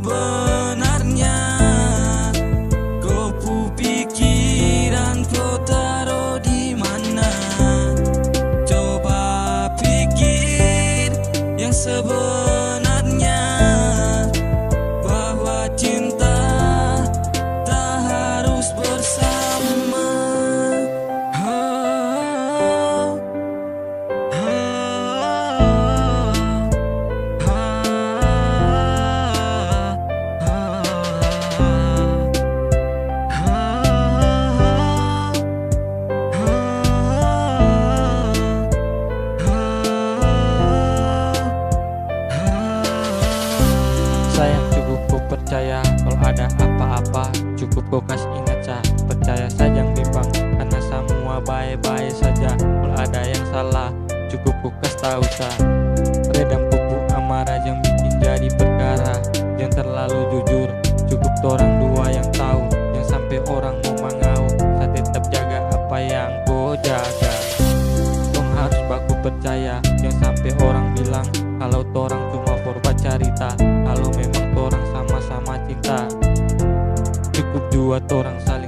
sebenarnya. Kau pu pikiran kau taruh di mana? Coba pikir yang sebenarnya, bahwa cinta tak harus bersama. Sayang, cukup kau percaya, kalau ada apa-apa cukup kau kasih ingat sa. Percaya saja bimbang, karena semua baik-baik saja. Kalau ada yang salah cukup kau kasih tahu sa. Redam pupuk amarah yang bikin jadi perkara. Jangan terlalu jujur, cukup orang dua yang tahu. Jangan sampai orang mau mengau, saya tetap jaga apa yang kau jaga. Kau harus baku percaya, jangan sampai orang bilang kalau orang cuma forward cerita. Kalau memang orang sama-sama cinta, cukup dua orang saling